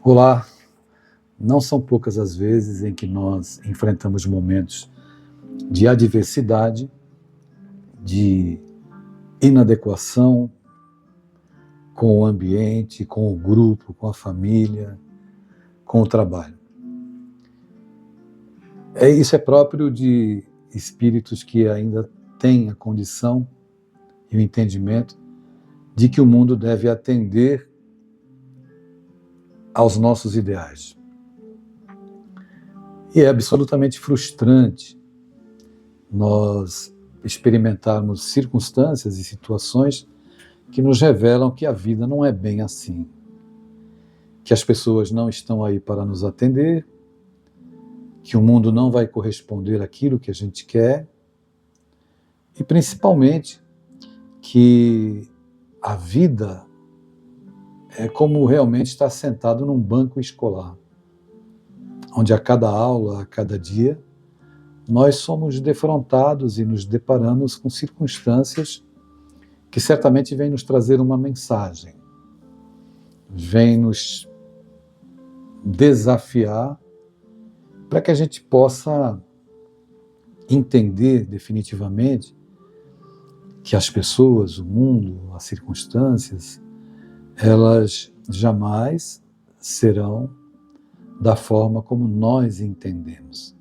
Olá, não são poucas as vezes em que nós enfrentamos momentos de adversidade, de inadequação com o ambiente, com o grupo, com a família, com o trabalho. Isso é próprio de espíritos que ainda têm a condição e o entendimento de que o mundo deve atender aos nossos ideais. E é absolutamente frustrante nós experimentarmos circunstâncias e situações que nos revelam que a vida não é bem assim, que as pessoas não estão aí para nos atender, que o mundo não vai corresponder àquilo que a gente quer e, principalmente, que a vida é como realmente estar sentado num banco escolar, onde a cada aula, a cada dia, nós somos defrontados e nos deparamos com circunstâncias que certamente vêm nos trazer uma mensagem, vêm nos desafiar para que a gente possa entender definitivamente que as pessoas, o mundo, as circunstâncias, elas jamais serão da forma como nós entendemos.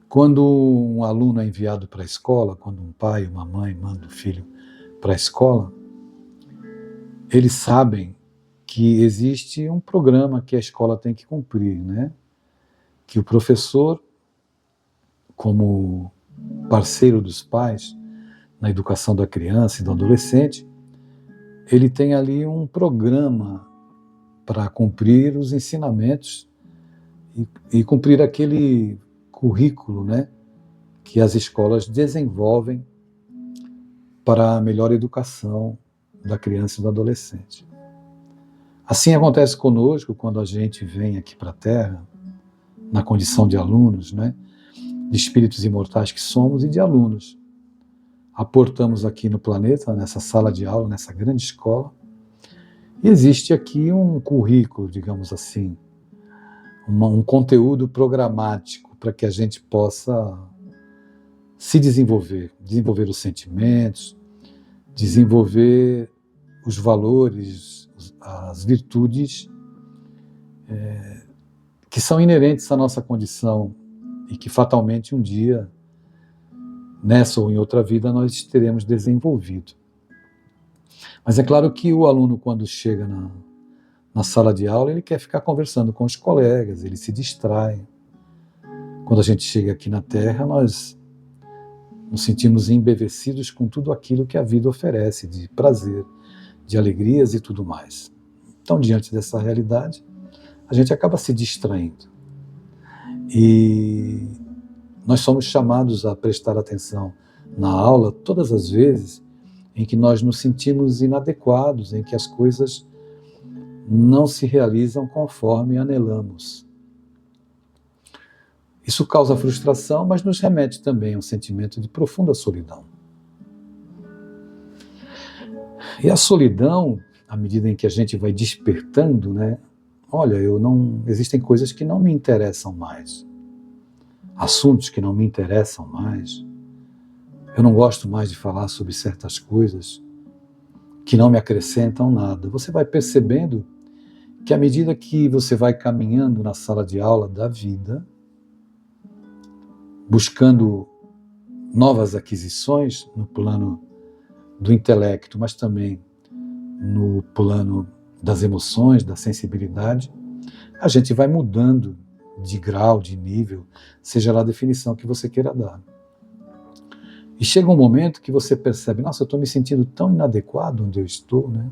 Quando um aluno é enviado para a escola, quando um pai ou uma mãe manda o filho para a escola, eles sabem que existe um programa que a escola tem que cumprir, né? Que o professor, como parceiro dos pais na educação da criança e do adolescente, ele tem ali um programa para cumprir os ensinamentos e cumprir aquele currículo, né, que as escolas desenvolvem para a melhor educação da criança e do adolescente. Assim acontece conosco quando a gente vem aqui para a Terra, na condição de alunos, né, de espíritos imortais que somos e de alunos. Aportamos aqui no planeta, nessa sala de aula, nessa grande escola, e existe aqui um currículo, digamos assim, um conteúdo programático para que a gente possa se desenvolver os sentimentos, desenvolver os valores, as virtudes que são inerentes à nossa condição e que fatalmente um dia, nessa ou em outra vida, nós teremos desenvolvido. Mas é claro que o aluno, quando chega na sala de aula, ele quer ficar conversando com os colegas, ele se distrai. Quando a gente chega aqui na Terra, nós nos sentimos embevecidos com tudo aquilo que a vida oferece, de prazer, de alegrias e tudo mais. Então, diante dessa realidade, a gente acaba se distraindo. E nós somos chamados a prestar atenção na aula todas as vezes em que nós nos sentimos inadequados, em que as coisas não se realizam conforme anelamos. Isso causa frustração, mas nos remete também a um sentimento de profunda solidão. E a solidão, à medida em que a gente vai despertando, né? Olha, existem coisas que não me interessam mais. Assuntos que não me interessam mais. Eu não gosto mais de falar sobre certas coisas que não me acrescentam nada. Você vai percebendo que à medida que você vai caminhando na sala de aula da vida, buscando novas aquisições no plano do intelecto, mas também no plano das emoções, da sensibilidade, a gente vai mudando de grau, de nível, seja lá a definição que você queira dar. E chega um momento que você percebe, nossa, eu estou me sentindo tão inadequado onde eu estou, né?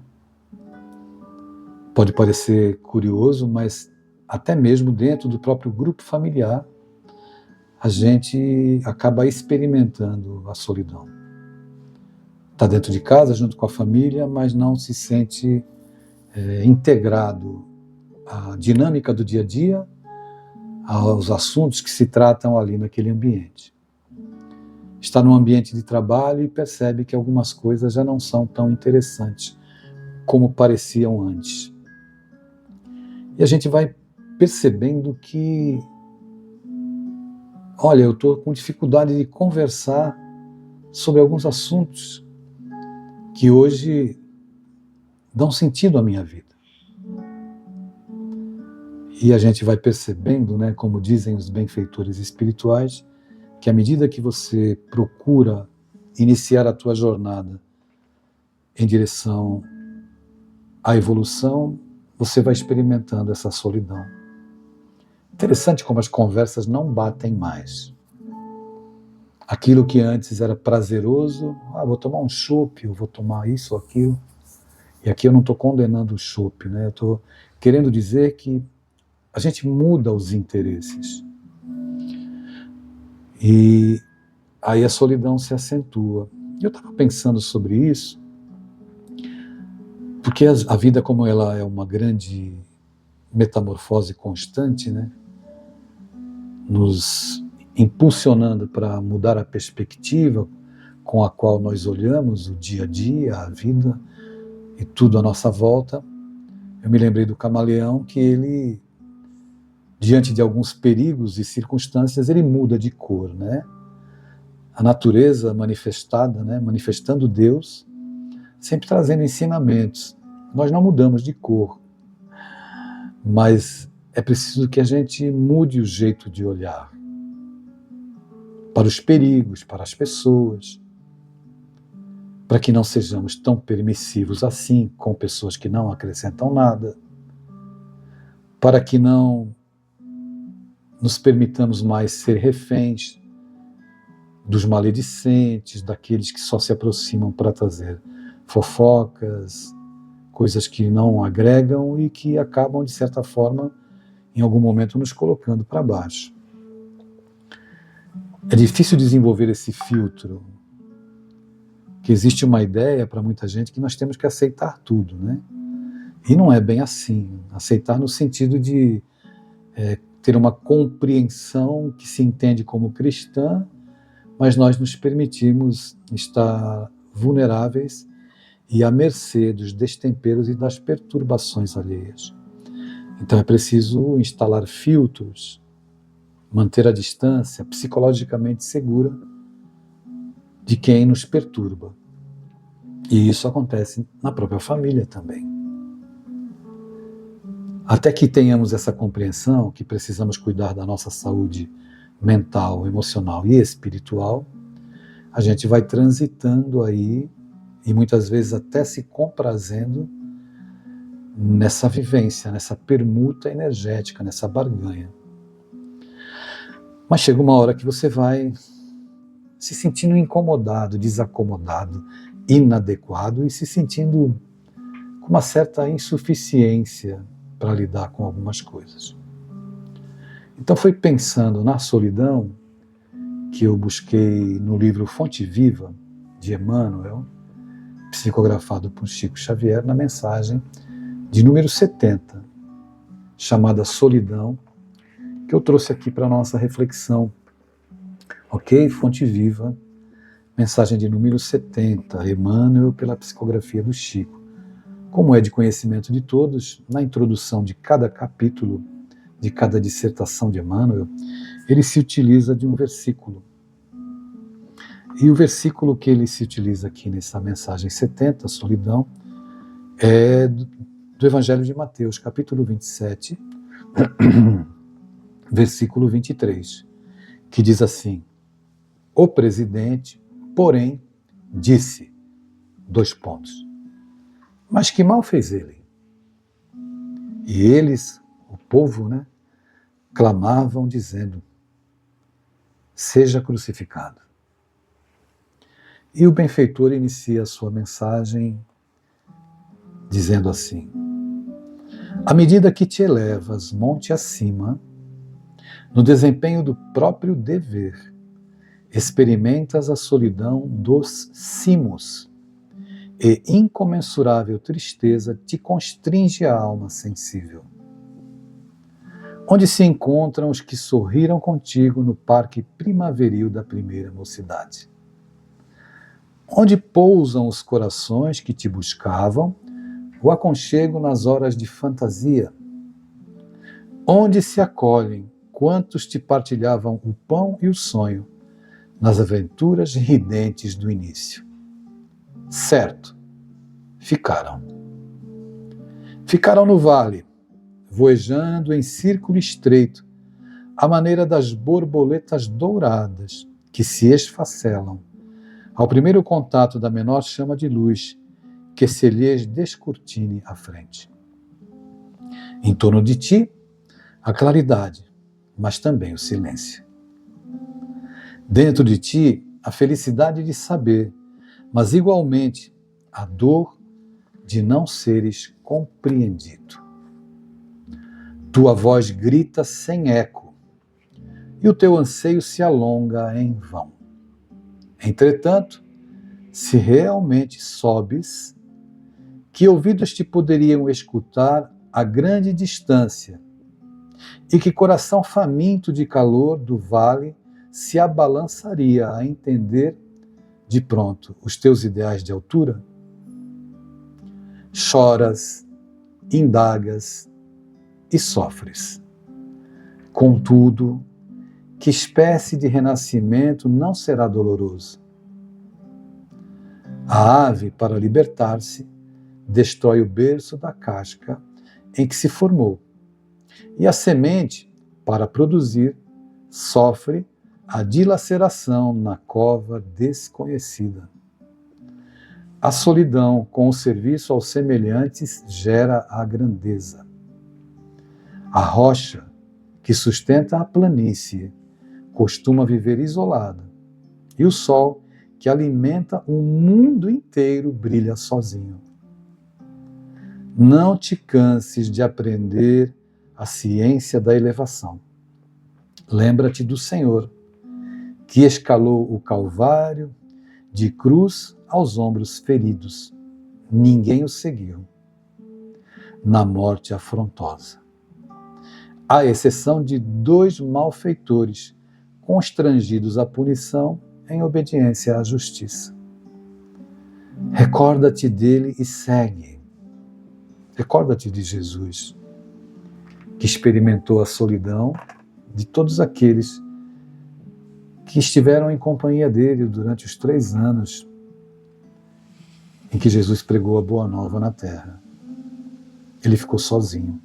Pode parecer curioso, mas até mesmo dentro do próprio grupo familiar, a gente acaba experimentando a solidão. Está dentro de casa, junto com a família, mas não se sente integrado à dinâmica do dia a dia, aos assuntos que se tratam ali naquele ambiente. Está num ambiente de trabalho e percebe que algumas coisas já não são tão interessantes como pareciam antes. E a gente vai percebendo que, olha, eu estou com dificuldade de conversar sobre alguns assuntos que hoje dão sentido à minha vida. E a gente vai percebendo, né, como dizem os benfeitores espirituais, que à medida que você procura iniciar a tua jornada em direção à evolução, você vai experimentando essa solidão. Interessante como as conversas não batem mais. Aquilo que antes era prazeroso, vou tomar um chopp, eu vou tomar isso ou aquilo. E aqui eu não estou condenando o chopp, né? Eu estou querendo dizer que a gente muda os interesses. E aí a solidão se acentua. Eu estava pensando sobre isso, porque a vida, como ela é uma grande metamorfose constante, né? Nos impulsionando para mudar a perspectiva com a qual nós olhamos o dia a dia, a vida e tudo à nossa volta. Eu me lembrei do camaleão, que ele, diante de alguns perigos e circunstâncias, ele muda de cor, né? A natureza manifestada, né? Manifestando Deus, sempre trazendo ensinamentos. Nós não mudamos de cor, mas é preciso que a gente mude o jeito de olhar para os perigos, para as pessoas, para que não sejamos tão permissivos assim com pessoas que não acrescentam nada, para que não nos permitamos mais ser reféns dos maledicentes, daqueles que só se aproximam para trazer fofocas, coisas que não agregam e que acabam, de certa forma, em algum momento nos colocando para baixo. É difícil desenvolver esse filtro, que existe uma ideia para muita gente que nós temos que aceitar tudo, né? E não é bem assim. Aceitar no sentido de ter uma compreensão que se entende como cristã, mas nós nos permitimos estar vulneráveis e à mercê dos destemperos e das perturbações alheias. Então é preciso instalar filtros, manter a distância psicologicamente segura de quem nos perturba. E isso acontece na própria família também. Até que tenhamos essa compreensão que precisamos cuidar da nossa saúde mental, emocional e espiritual, a gente vai transitando aí e muitas vezes até se comprazendo nessa vivência, nessa permuta energética, nessa barganha. Mas chega uma hora que você vai se sentindo incomodado, desacomodado, inadequado e se sentindo com uma certa insuficiência para lidar com algumas coisas. Então foi pensando na solidão que eu busquei no livro Fonte Viva, de Emmanuel, psicografado por Chico Xavier, na mensagem de número 70, chamada Solidão, que eu trouxe aqui para a nossa reflexão. Ok? Fonte Viva, mensagem de número 70, Emmanuel, pela psicografia do Chico. Como é de conhecimento de todos, na introdução de cada capítulo, de cada dissertação de Emmanuel, ele se utiliza de um versículo. E o versículo que ele se utiliza aqui nessa mensagem 70, Solidão, é do Evangelho de Mateus, capítulo 27, versículo 23, que diz assim: o presidente, porém, disse, : mas que mal fez ele? E eles, o povo, né, clamavam dizendo: seja crucificado. E o benfeitor inicia a sua mensagem dizendo assim: à medida que te elevas monte acima, no desempenho do próprio dever, experimentas a solidão dos cimos, e incomensurável tristeza te constringe a alma sensível. Onde se encontram os que sorriram contigo no parque primaveril da primeira mocidade? Onde pousam os corações que te buscavam o aconchego nas horas de fantasia? Onde se acolhem quantos te partilhavam o pão e o sonho nas aventuras ridentes do início? Certo, ficaram. Ficaram no vale, voejando em círculo estreito, à maneira das borboletas douradas que se esfacelam ao primeiro contato da menor chama de luz que se lhes descortine à frente. Em torno de ti, a claridade, mas também o silêncio. Dentro de ti, a felicidade de saber, mas igualmente a dor de não seres compreendido. Tua voz grita sem eco, e o teu anseio se alonga em vão. Entretanto, se realmente sobes, que ouvidos te poderiam escutar a grande distância, e que coração faminto de calor do vale se abalançaria a entender de pronto os teus ideais de altura? Choras, indagas e sofres. Contudo, que espécie de renascimento não será doloroso? A ave, para libertar-se, destrói o berço da casca em que se formou, e a semente, para produzir, sofre a dilaceração na cova desconhecida. A solidão com o serviço aos semelhantes gera a grandeza. A rocha, que sustenta a planície, costuma viver isolada, e o sol, que alimenta o mundo inteiro, brilha sozinho. Não te canses de aprender a ciência da elevação. Lembra-te do Senhor, que escalou o Calvário de cruz aos ombros feridos. Ninguém o seguiu na morte afrontosa, à exceção de 2 malfeitores constrangidos à punição em obediência à justiça. Recorda-te dele e segue. Recorda-te de Jesus, que experimentou a solidão de todos aqueles que estiveram em companhia dele durante os 3 anos em que Jesus pregou a Boa Nova na terra. Ele ficou sozinho.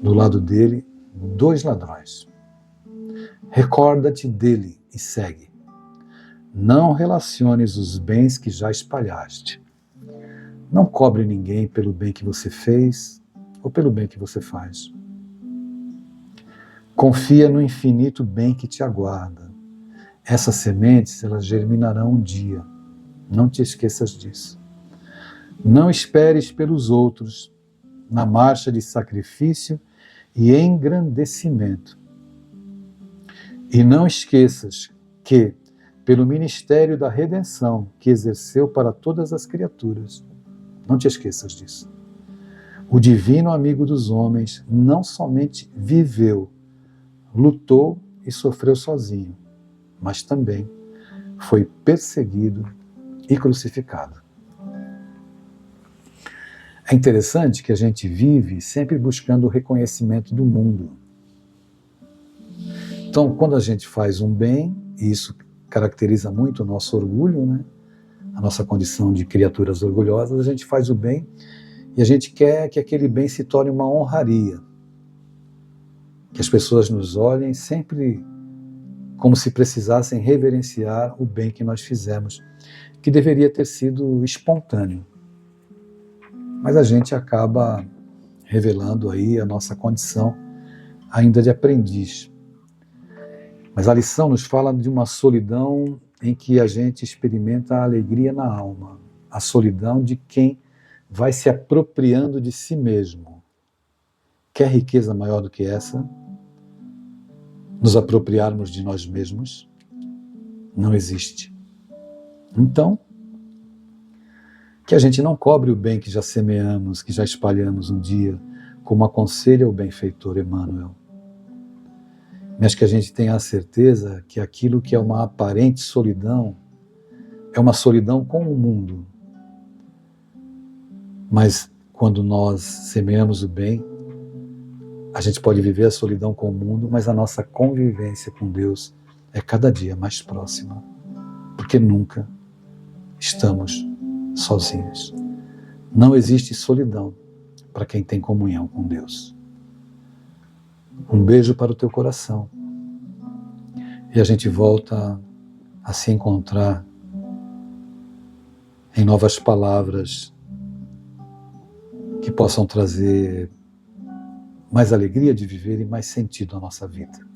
Do lado dele, 2 ladrões. Recorda-te dele e segue. Não relaciones os bens que já espalhaste. Não cobre ninguém pelo bem que você fez ou pelo bem que você faz. Confia no infinito bem que te aguarda. Essas sementes, elas germinarão um dia. Não te esqueças disso. Não esperes pelos outros na marcha de sacrifício e engrandecimento. E não esqueças que, pelo ministério da redenção que exerceu para todas as criaturas, não te esqueças disso. O divino amigo dos homens não somente viveu, lutou e sofreu sozinho, mas também foi perseguido e crucificado. É interessante que a gente vive sempre buscando o reconhecimento do mundo. Então, quando a gente faz um bem, e isso caracteriza muito o nosso orgulho, né? A nossa condição de criaturas orgulhosas, a gente faz o bem e a gente quer que aquele bem se torne uma honraria. Que as pessoas nos olhem sempre como se precisassem reverenciar o bem que nós fizemos, que deveria ter sido espontâneo. Mas a gente acaba revelando aí a nossa condição ainda de aprendiz. Mas a lição nos fala de uma solidão em que a gente experimenta a alegria na alma, a solidão de quem vai se apropriando de si mesmo. Quer riqueza maior do que essa? Nos apropriarmos de nós mesmos? Não existe. Então, que a gente não cobre o bem que já semeamos, que já espalhamos um dia, como aconselha o benfeitor Emmanuel. Mas que a gente tenha a certeza que aquilo que é uma aparente solidão é uma solidão com o mundo. Mas quando nós semeamos o bem, A gente pode viver a solidão com o mundo, mas a nossa convivência com Deus é cada dia mais próxima, porque nunca estamos sozinhos. Não existe solidão para quem tem comunhão com Deus. Um beijo para o teu coração. E a gente volta a se encontrar em novas palavras que possam trazer mais alegria de viver e mais sentido à nossa vida.